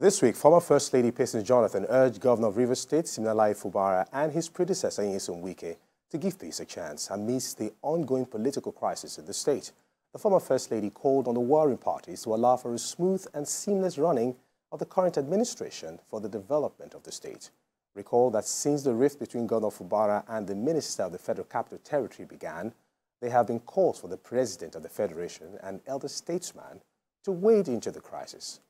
This week, former First Lady Patience Jonathan urged Governor of Rivers State, Siminalayi Fubara, and his predecessor, N1Trillion, to give peace a chance amidst the ongoing political crisis in the state. The former First Lady called on the warring parties to allow for a smooth and seamless running of the current administration for the development of the state. Recall that since the rift between Governor Fubara and the Minister of the Federal Capital Territory began, there have been calls for the President of the Federation and elder statesman to wade into the crisis.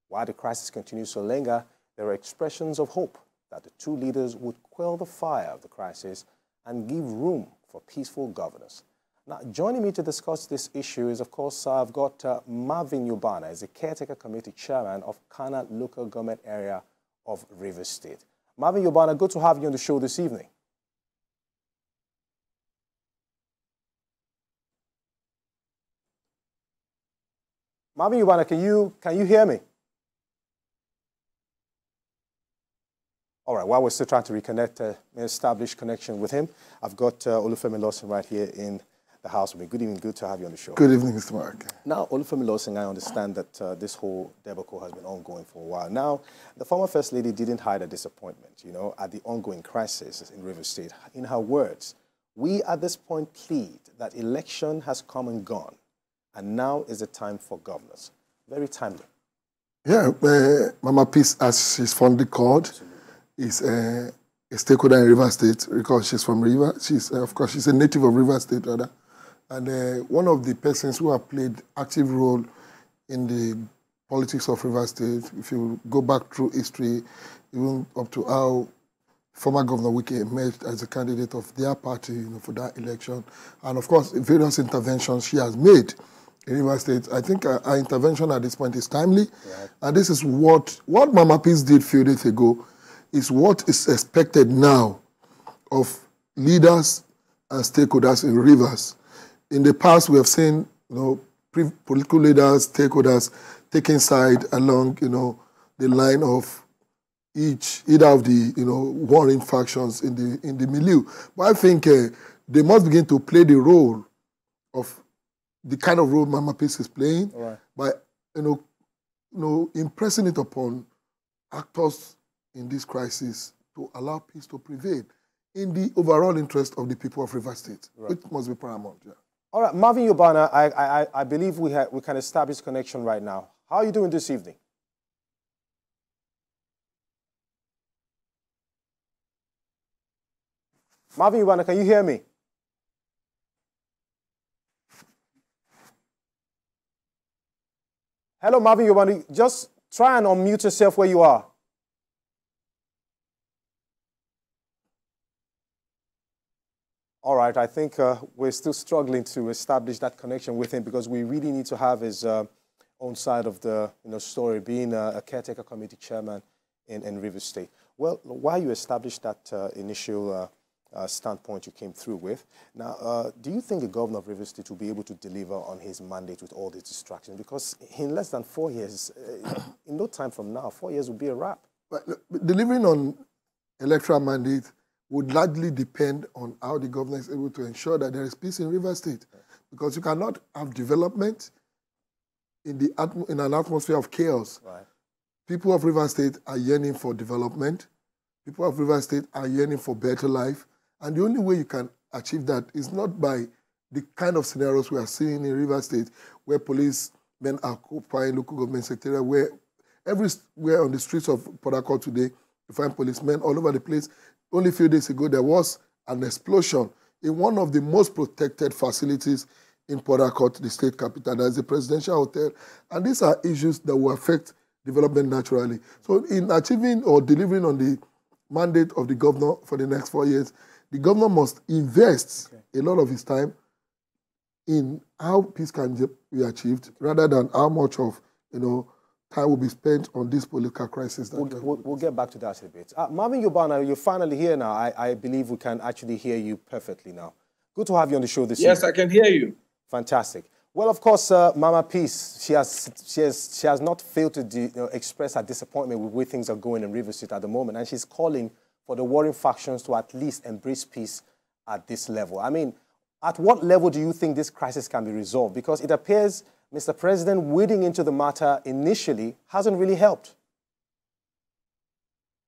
While the crisis continues to linger, there are expressions of hope that the two leaders would quell the fire of the crisis and give room for peaceful governance. Now, joining me to discuss this issue is, of course, I've got Marvin Yubana, as the Caretaker Committee Chairman of Kana Local Government Area of Rivers State. Marvin Yubana, good to have you on the show this evening. Marvin Yubana, can you hear me? All right, while we're still trying to reconnect, establish connection with him, I've got Olufemi Lawson right here in the house with me. Good evening, good to have you on the show. Good evening, Mr. Mark. Now, Olufemi Lawson, I understand that this whole debacle has been ongoing for a while. Now, the former First Lady didn't hide her disappointment, at the ongoing crisis in Rivers State. In her words, we at this point plead that election has come and gone, and now is the time for governance. Very timely. Yeah, Mama Peace, as she's fondly called, is a stakeholder in Rivers State because she's from Rivers. Of course, she's a native of Rivers State, rather. And one of the persons who have played active role in the politics of Rivers State, if you go back through history, even up to how former Governor Wike emerged as a candidate of their party for that election. And of course, various interventions she has made in Rivers State. I think our intervention at this point is timely. Right. And this is what Mama Peace did a few days ago is what is expected now of leaders and stakeholders in Rivers. In the past, we have seen, political leaders, stakeholders taking side along, the line of either of the, warring factions in the milieu. But I think they must begin to play the role of the kind of role Mama Peace is playing by, impressing it upon actors in this crisis to allow peace to prevail in the overall interest of the people of Rivers State, which must be paramount. Yeah. All right, Marvin Yubana, I believe we can establish connection right now. How are you doing this evening? Marvin Yubana, can you hear me? Hello, Marvin Yubana. Just try and unmute yourself where you are. All right, I think we're still struggling to establish that connection with him because we really need to have his own side of the story, being a caretaker committee chairman in Rivers State. Well, while you established that initial standpoint you came through with, now, do you think the governor of Rivers State will be able to deliver on his mandate with all these distractions? Because in less than 4 years, in no time from now, 4 years will be a wrap. But delivering on electoral mandate would largely depend on how the governor is able to ensure that there is peace in Rivers State. Because you cannot have development in an atmosphere of chaos. Right. People of Rivers State are yearning for development. People of Rivers State are yearning for better life. And the only way you can achieve that is not by the kind of scenarios we are seeing in Rivers State, where policemen are occupying local government secretariat, where everywhere on the streets of Port Harcourt today, you find policemen all over the place. Only a few days ago, there was an explosion in one of the most protected facilities in Port Harcourt, the state capital. That's the presidential hotel. And these are issues that will affect development naturally. So in achieving or delivering on the mandate of the governor for the next 4 years, the governor must invest a lot of his time in how peace can be achieved rather than how much of, time will be spent on this political crisis. We'll get back to that in a bit. Marvin Yubana, you're finally here now. I believe we can actually hear you perfectly now. Good to have you on the show this evening. Yes, I can hear you. Fantastic. Well, of course, Mama Peace, she has not failed to express her disappointment with the way things are going in Rivers State at the moment, and she's calling for the warring factions to at least embrace peace at this level. I mean, at what level do you think this crisis can be resolved? Because it appears Mr. President wading into the matter initially hasn't really helped.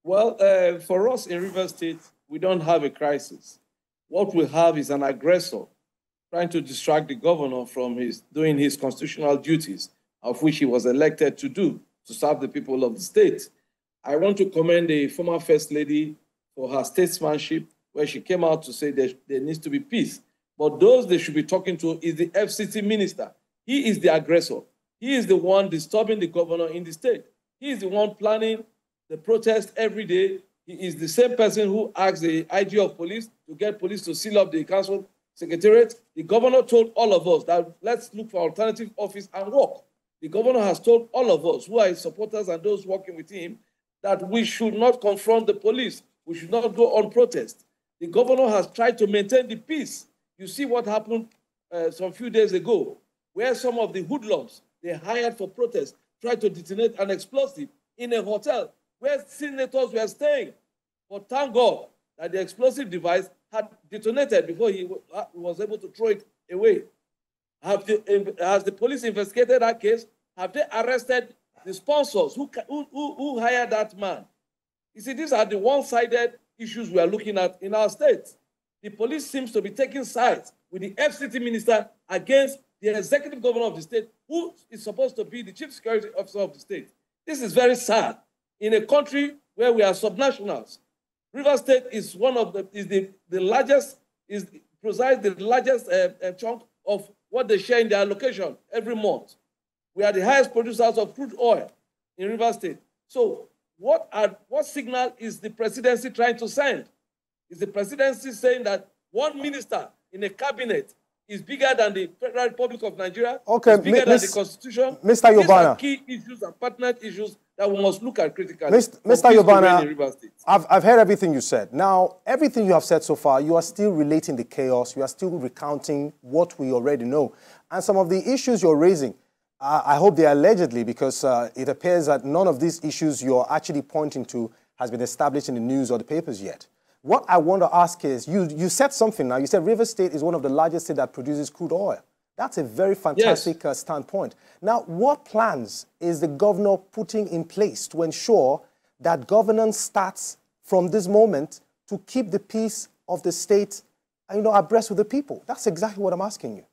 Well, for us in Rivers State, we don't have a crisis. What we have is an aggressor trying to distract the governor from doing his constitutional duties, of which he was elected to do, to serve the people of the state. I want to commend the former First Lady for her statesmanship, where she came out to say there needs to be peace. But those they should be talking to is the FCT minister. He is the aggressor. He is the one disturbing the governor in the state. He is the one planning the protest every day. He is the same person who asked the IG of police to get police to seal up the council secretariat. The governor told all of us that let's look for alternative office and work. The governor has told all of us who are his supporters and those working with him that we should not confront the police. We should not go on protest. The governor has tried to maintain the peace. You see what happened some few days ago, where some of the hoodlums they hired for protest tried to detonate an explosive in a hotel where senators were staying. But thank God that the explosive device had detonated before he was able to throw it away. Has the police investigated that case? Have they arrested the sponsors who hired that man? You see, these are the one-sided issues we are looking at in our state. The police seems to be taking sides with the FCT minister against the executive governor of the state, who is supposed to be the chief security officer of the state. This is very sad. In a country where we are subnationals, Rivers State is the largest chunk of what they share in their allocation every month. We are the highest producers of crude oil in Rivers State. So what signal is the presidency trying to send? Is the presidency saying that one minister in a cabinet is bigger than the Federal Republic of Nigeria? Okay, is bigger than the Constitution? Mr. These Yobana. are key issues and pertinent issues that we must look at critically. Mr. Yobana, I've heard everything you said. Now, everything you have said so far, you are still relating the chaos. You are still recounting what we already know. And some of the issues you're raising, I hope they are allegedly, because it appears that none of these issues you're actually pointing to has been established in the news or the papers yet. What I want to ask is, you said something now. You said Rivers State is one of the largest states that produces crude oil. That's a very fantastic standpoint. Now, what plans is the governor putting in place to ensure that governance starts from this moment to keep the peace of the state, abreast with the people? That's exactly what I'm asking you.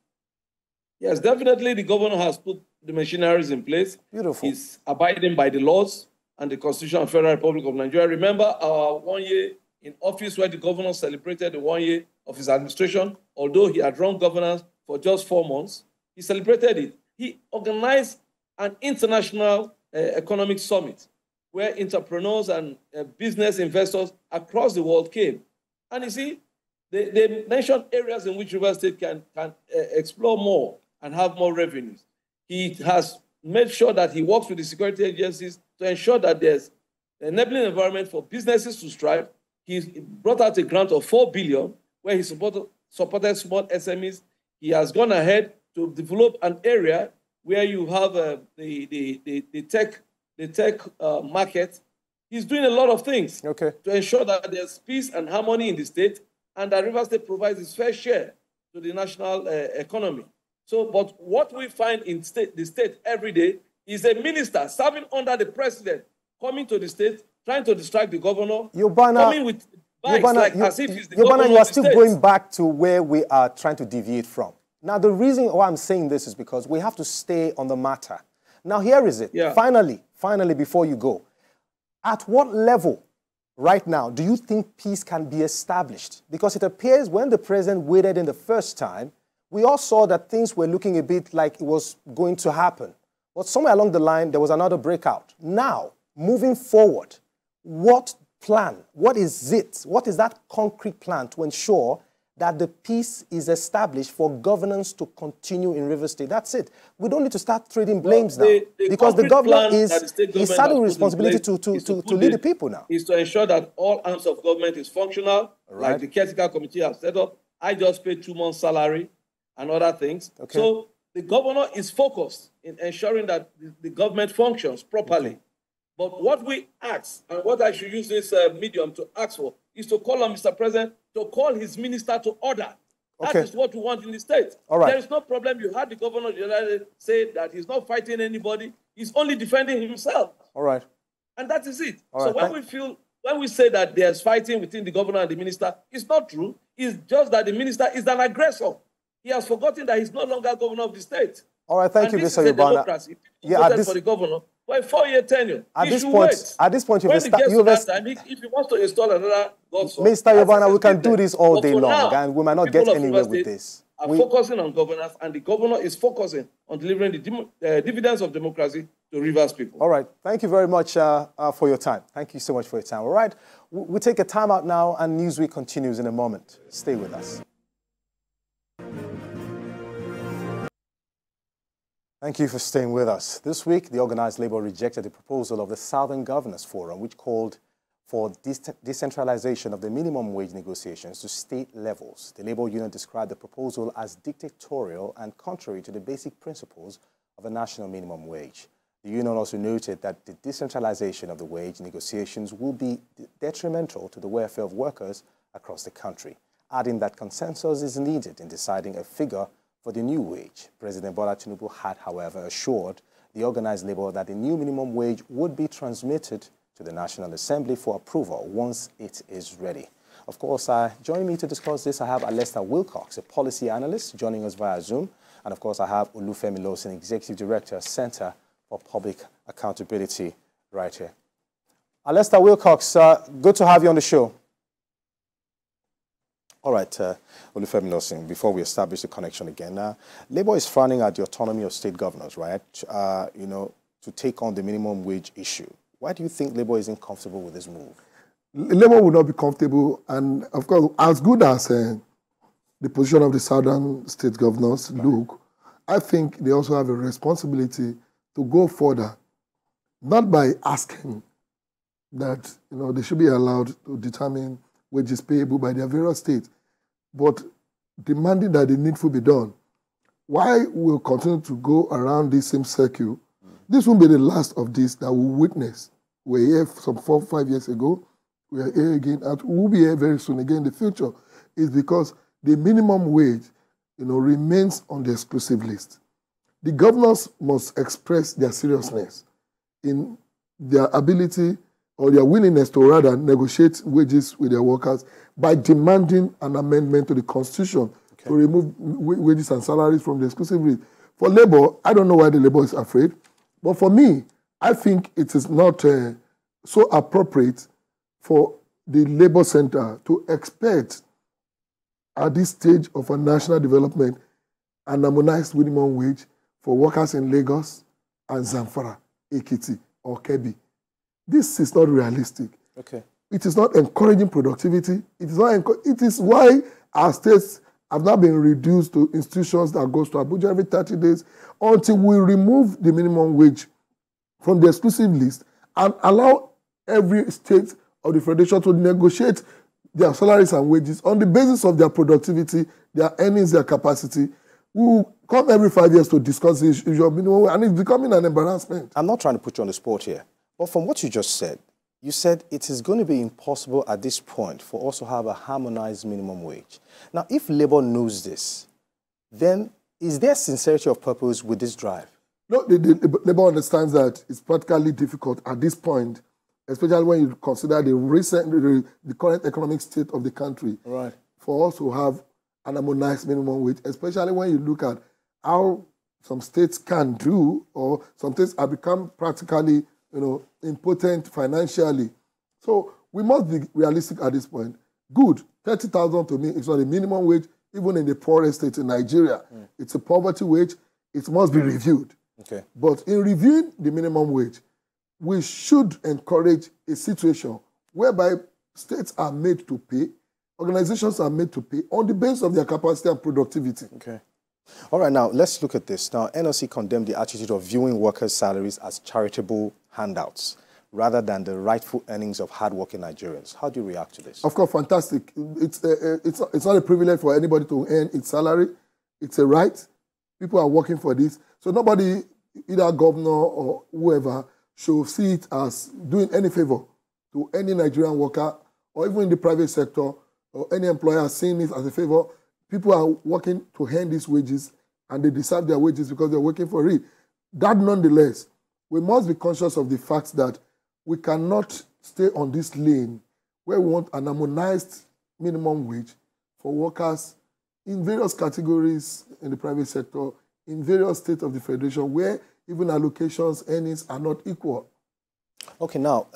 Yes, definitely the governor has put the machineries in place. Beautiful. He's abiding by the laws and the Constitution of the Federal Republic of Nigeria. Remember our 1 year in office where the governor celebrated the 1 year of his administration. Although he had run governance for just 4 months, he celebrated it. He organized an international economic summit where entrepreneurs and business investors across the world came. And you see, they mentioned areas in which Rivers State can explore more and have more revenues. He has made sure that he works with the security agencies to ensure that there's an enabling environment for businesses to strive. He brought out a grant of $4 billion where he supported small SMEs. He has gone ahead to develop an area where you have the tech market. He's doing a lot of things to ensure that there's peace and harmony in the state, and that Rivers State provides its fair share to the national economy. So, but what we find in the state every day is a minister serving under the president coming to the state, trying to distract the governor, coming with bikes as if he's the governor of the state. You are still going back to where we are trying to deviate from. Now, the reason why I'm saying this is because we have to stay on the matter. Now, here is it. Yeah. Finally, before you go, at what level right now do you think peace can be established? Because it appears when the president waited in the first time, we all saw that things were looking a bit like it was going to happen. But somewhere along the line, there was another breakout. Now, moving forward, what plan? What is it? What is that concrete plan to ensure that the peace is established for governance to continue in Rivers State? That's it. We don't need to start trading blames now. Because the governor is saddled with responsibility to lead the people now. Is to ensure that all arms of government is functional, like the caretaker committee have set up. I just paid 2 months' salary and other things. So the governor is focused in ensuring that the government functions properly. But what we ask, and what I should use this medium to ask for, is to call on Mr. President to call his minister to order. That is what we want in the state. There is no problem. You had the governor the other day say that he's not fighting anybody. He's only defending himself. And that is it. So when when we say that there's fighting between the governor and the minister, it's not true. It's just that the minister is an aggressor. He has forgotten that he's no longer governor of the state. All right, thank you, This Mr. is a Yobana. democracy. Voted for the governor for a 4-year tenure. At this point, if he wants to install another godson, Mr. Yobana, we can do this all day long, and we might not get anywhere with this. Are focusing on governance, and the governor is focusing on delivering the dividends of democracy to Rivers people. All right. Thank you very much for your time. Thank you so much for your time. All right. We take a time out now, and Newsweek continues in a moment. Stay with us. Thank you for staying with us. This week, the organized labor rejected the proposal of the Southern Governors Forum, which called for decentralization of the minimum wage negotiations to state levels. The labor union described the proposal as dictatorial and contrary to the basic principles of a national minimum wage. The union also noted that the decentralization of the wage negotiations will be detrimental to the welfare of workers across the country, adding that consensus is needed in deciding a figure for the new wage. President Bola Tinubu had, however, assured the organized labor that the new minimum wage would be transmitted to the National Assembly for approval once it is ready. Of course, joining me to discuss this, I have Alesta Wilcox, a policy analyst, joining us via Zoom. And of course, I have Olufemi Lawson, Executive Director, Center for Public Accountability, right here. Alesta Wilcox, good to have you on the show. All right, Olufemi Lawson, before we establish the connection again, Labour is frowning at the autonomy of state governors, right, to take on the minimum wage issue. Why do you think Labour isn't comfortable with this move? Labour will not be comfortable, and of course, as good as the position of the southern state governors look, I think they also have a responsibility to go further, not by asking that they should be allowed to determine wages payable by their various states, but demanding that the needful be done. Why we'll continue to go around this same circle? This won't be the last of this that we'll witness. We were here some 4 or 5 years ago. We are here again, and we'll be here very soon again in the future. Is because the minimum wage, remains on the exclusive list. The governors must express their seriousness in their ability or their willingness to rather negotiate wages with their workers by demanding an amendment to the Constitution to remove wages and salaries from the exclusive list. For Labour, I don't know why the Labour is afraid, but for me, I think it is not so appropriate for the Labour Center to expect at this stage of a national development an harmonized minimum wage for workers in Lagos and Zamfara, Ekiti, or Kebbi. This is not realistic. Okay. It is not encouraging productivity. It is why our states have now been reduced to institutions that goes to Abuja every 30 days until we remove the minimum wage from the exclusive list and allow every state of the federation to negotiate their salaries and wages on the basis of their productivity, their earnings, their capacity. We will come every 5 years to discuss the issue of minimum wage, and it's becoming an embarrassment. I'm not trying to put you on the spot here, but from what you just said, you said it is going to be impossible at this point for us to have a harmonized minimum wage. Now, if Labour knows this, then is there sincerity of purpose with this drive? No, the Labour understands that it's practically difficult at this point, especially when you consider the current economic state of the country, right, for us to have an harmonized minimum wage, especially when you look at how some states can do, or some states have become practically, impotent financially. So we must be realistic at this point. Good, 30,000 to me is not a minimum wage, even in the poorest state in Nigeria. It's a poverty wage. It must be reviewed. Okay. But in reviewing the minimum wage, we should encourage a situation whereby states are made to pay, organizations are made to pay on the basis of their capacity and productivity. Okay. All right, now let's look at this. Now, NLC condemned the attitude of viewing workers' salaries as charitable handouts rather than the rightful earnings of hardworking Nigerians. How do you react to this? Of course, fantastic. It's not a privilege for anybody to earn its salary. It's a right. People are working for this. So nobody, either governor or whoever, should see it as doing any favor to any Nigerian worker or even in the private sector or any employer seeing it as a favor. People are working to earn these wages and they deserve their wages because they're working for it. That nonetheless, we must be conscious of the fact that we cannot stay on this lane where we want an harmonized minimum wage for workers in various categories in the private sector, in various states of the federation, where even allocations, earnings are not equal. Okay, now,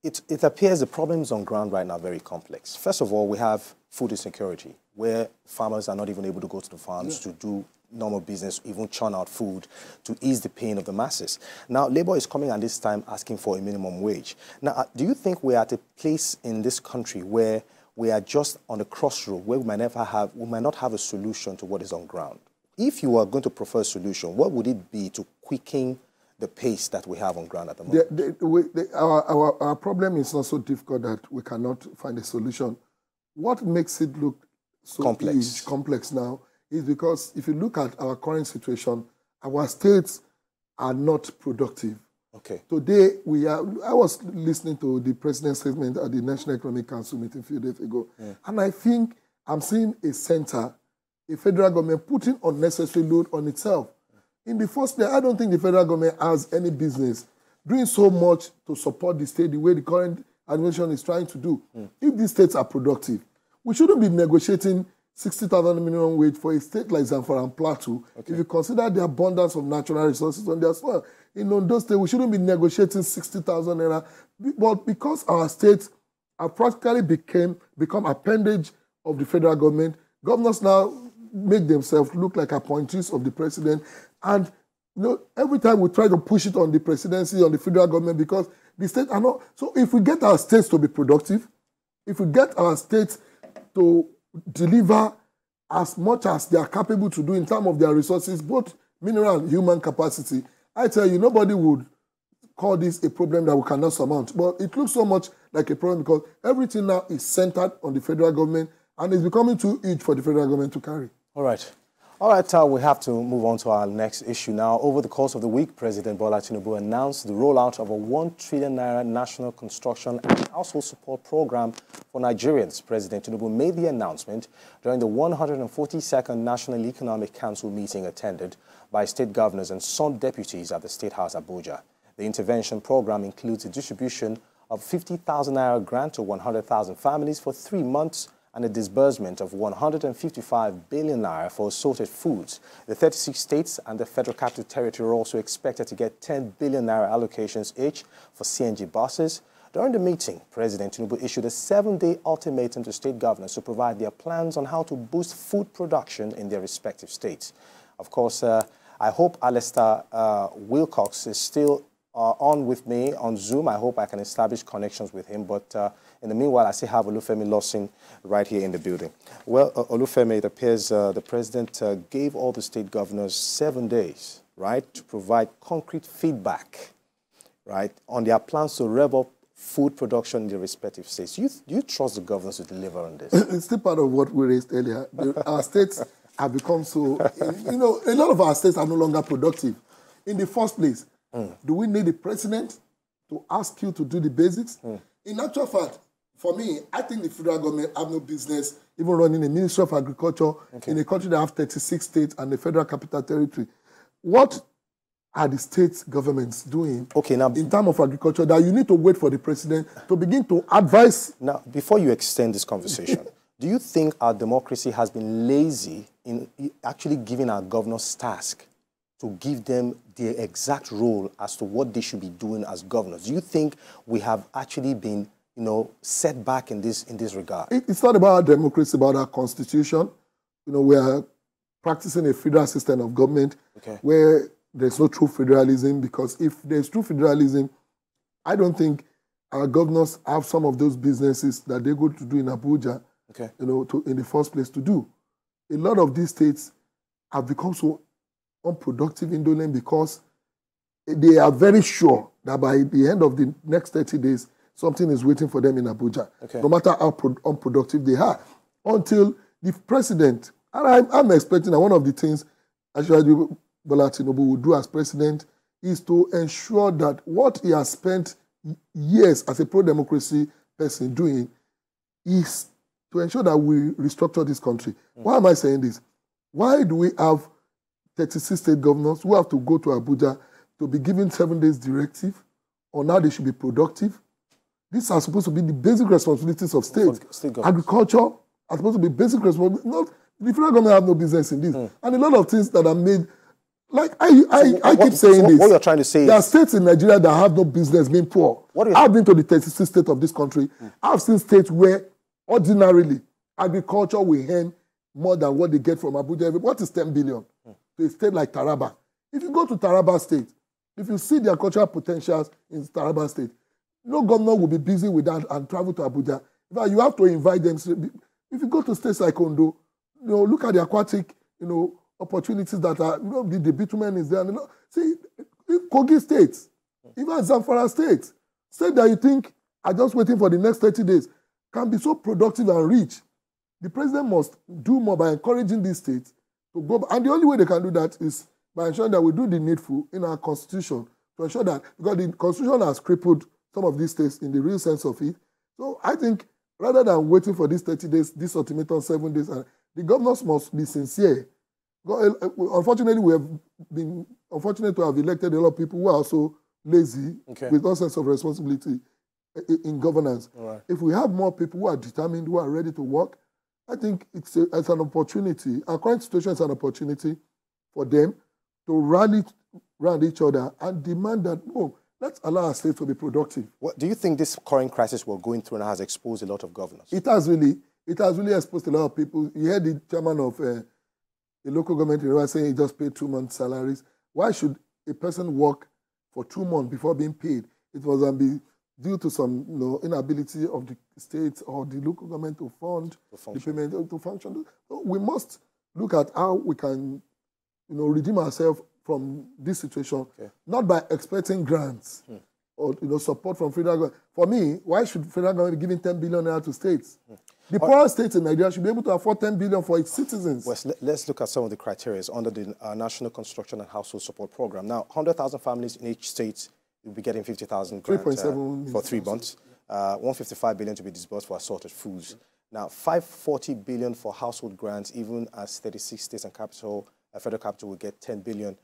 it appears the problems on ground right now are very complex. First of all, we have food insecurity, where farmers are not even able to go to the farms to do normal business, even churn out food to ease the pain of the masses. Now, Labour is coming at this time asking for a minimum wage. Now, do you think we're at a place in this country where we are just on a crossroad, where we might not have a solution to what is on ground? If you are going to prefer a solution, what would it be to quicken the pace that we have on ground at the moment? Our problem is not so difficult that we cannot find a solution. What makes it look so complex now is because if you look at our current situation, our states are not productive. Okay. Today, I was listening to the president's statement at the National Economic Council meeting a few days ago, and I think I'm seeing a federal government putting unnecessary load on itself. In the first place, I don't think the federal government has any business doing so much to support the state the way the current administration is trying to do. If these states are productive, we shouldn't be negotiating 60,000 minimum wage for a state like Zamfara and Plateau. If you consider the abundance of natural resources on their soil. In Ondo State, we shouldn't be negotiating 60,000 naira. But because our states have practically become appendage of the federal government, governors now make themselves look like appointees of the president. And every time we try to push it on the presidency, on the federal government, because the states are not. So if we get our states to be productive, if we get our states to deliver as much as they are capable to do in terms of their resources, both mineral and human capacity, I tell you, nobody would call this a problem that we cannot surmount. But it looks so much like a problem because everything now is centered on the federal government and it's becoming too huge for the federal government to carry. All right. All right, we have to move on to our next issue now. Over the course of the week, President Bola Tinubu announced the rollout of a 1 trillion naira national construction and household support program for Nigerians. President Tinubu made the announcement during the 142nd National Economic Council meeting attended by state governors and some deputies at the State House, Abuja. The intervention program includes the distribution of 50,000 naira grant to 100,000 families for 3 months and a disbursement of 155 billion naira for assorted foods. The 36 states and the Federal Capital Territory are also expected to get 10 billion naira allocations each for CNG buses. During the meeting, President Tinubu issued a 7-day ultimatum to state governors to provide their plans on how to boost food production in their respective states. Of course, I hope Alistair Wilcox is still on with me on Zoom. I hope I can establish connections with him. But in the meanwhile, I still have Olufemi Lawson right here in the building. Well, Olufemi, it appears the president gave all the state governors 7 days, right, to provide concrete feedback, right, on their plans to rev up food production in their respective states. Do you trust the governors to deliver on this? It's still part of what we raised earlier. Our states have become so, a lot of our states are no longer productive. In the first place, do we need the president to ask you to do the basics? In actual fact, for me, I think the federal government have no business even running a Ministry of Agriculture in a country that have 36 states and the Federal Capital Territory. What are the state governments doing in terms of agriculture that you need to wait for the president to begin to advise? Now, before you extend this conversation, do you think our democracy has been lazy in actually giving our governors task to give them the exact role as to what they should be doing as governors? Do you think we have actually been, set back in this regard? It's not about our democracy, it's about our constitution. We are practicing a federal system of government where there's no true federalism, because if there's true federalism, I don't think our governors have some of those businesses that they go to do in Abuja, in the first place to do. A lot of these states have become so unproductive, indolent, because they are very sure that by the end of the next 30 days, something is waiting for them in Abuja, no matter how unproductive they are. Until the president, and I'm expecting that one of the things actually Bola Tinubu will do as president is to ensure that what he has spent years as a pro-democracy person doing is to ensure that we restructure this country. Why am I saying this? Why do we have 36 state governors who have to go to Abuja to be given 7 days directive on how they should be productive? These are supposed to be the basic responsibilities of states. Agriculture are supposed to be basic responsibilities. Not, the federal government have no business in this. And a lot of things that are made, like I keep saying this. What you're trying to say there are states in Nigeria that have no business being poor. I've been to the 36 states of this country. I've seen states where ordinarily agriculture will earn more than what they get from Abuja. What is 10 billion to a state like Taraba? If you go to Taraba State, if you see the agricultural potentials in Taraba State, no governor will be busy with that and travel to Abuja. In fact, you have to invite them. If you go to states like Ondo, look at the aquatic, opportunities that are, the bitumen is there. See, Kogi State, even Zamfara State, state that you think are just waiting for the next 30 days, can be so productive and rich. The president must do more by encouraging these states to go. And the only way they can do that is by ensuring that we do the needful in our constitution to ensure that, because the constitution has crippled some of these states in the real sense of it. So I think rather than waiting for these 30 days, this ultimatum 7 days, the governors must be sincere. Unfortunately, we have been unfortunate to have elected a lot of people who are also lazy with no sense of responsibility in governance. Right. If we have more people who are determined, who are ready to work, I think it's an opportunity. Our current situation is an opportunity for them to rally around each other and demand that, let's allow our state to be productive. What, do you think this current crisis we're going through now has exposed a lot of governors? It has really exposed a lot of people. You heard the chairman of the local government saying he just paid 2 months' salaries. Why should a person work for 2 months before being paid? It was be due to some inability of the state or the local government to fund the payment to function. So we must look at how we can redeem ourselves from this situation, not by expecting grants or support from federal government. For me, why should federal government be giving 10 billion naira to states? The poorest states in Nigeria should be able to afford 10 billion for its citizens. Well, let's look at some of the criteria under the National Construction and Household Support Program. Now, 100,000 families in each state will be getting 50,000 grants for 3 months. 155 billion to be disbursed for assorted foods. Now, 540 billion for household grants, even as 36 states and federal capital will get 10 billion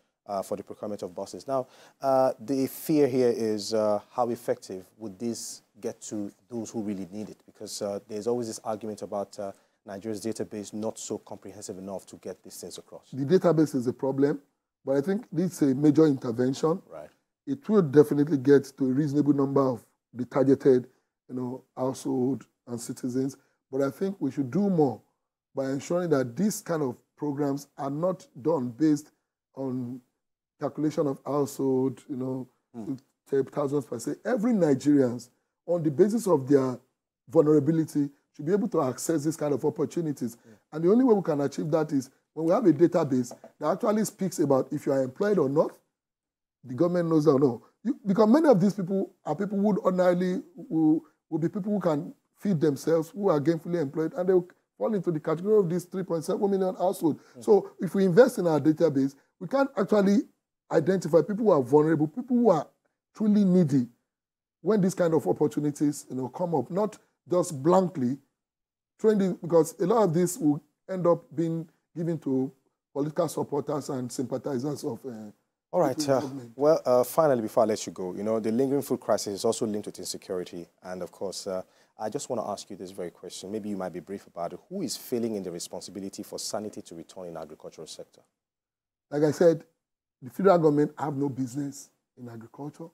for the procurement of buses. Now, the fear here is how effective would this get to those who really need it? Because there's always this argument about Nigeria's database not so comprehensive enough to get these things across. The database is a problem, but I think this is a major intervention. Right. It will definitely get to a reasonable number of the targeted, household and citizens. But I think we should do more by ensuring that these kind of programs are not done based on calculation of household, thousands per se. Every Nigerians, on the basis of their vulnerability, should be able to access this kind of opportunities. And the only way we can achieve that is when we have a database that actually speaks about if you are employed or not. The government knows that or no. Because many of these people are people who would ordinarily will be people who can feed themselves, who are gainfully employed, and they will fall into the category of these 3.7 million households. So if we invest in our database, we can actually identify people who are vulnerable, people who are truly needy when these kind of opportunities come up, not just blankly trending, because a lot of this will end up being given to political supporters and sympathizers of all right. Well, finally, before I let you go, the lingering food crisis is also linked with insecurity. And of course, I just want to ask you this very question. Maybe you might be brief about it. Who is failing in the responsibility for sanity to return in the agricultural sector? Like I said, the federal government have no business in agriculture.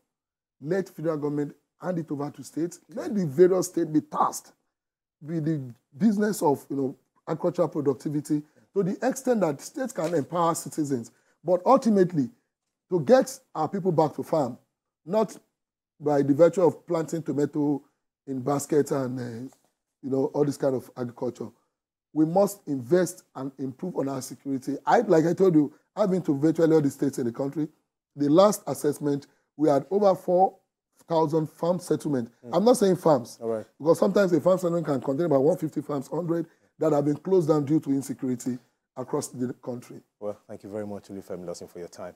Let federal government hand it over to states. Let the various states be tasked with the business of agricultural productivity to the extent that states can empower citizens. But ultimately, to get our people back to farm, not by the virtue of planting tomato in baskets and all this kind of agriculture. We must invest and improve on our security. Like I told you, I've been to virtually all the states in the country. The last assessment, we had over 4,000 farm settlements. I'm not saying farms, because sometimes a farm settlement can contain about 150 farms, 100 that have been closed down due to insecurity across the country. Well, thank you very much, Olufemi Lawson, for your time.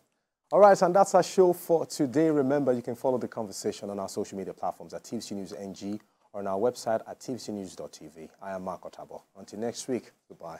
All right, and that's our show for today. Remember, you can follow the conversation on our social media platforms at TVC News NG or on our website at tvcnews.tv. I am Mark Otabo. Until next week, goodbye.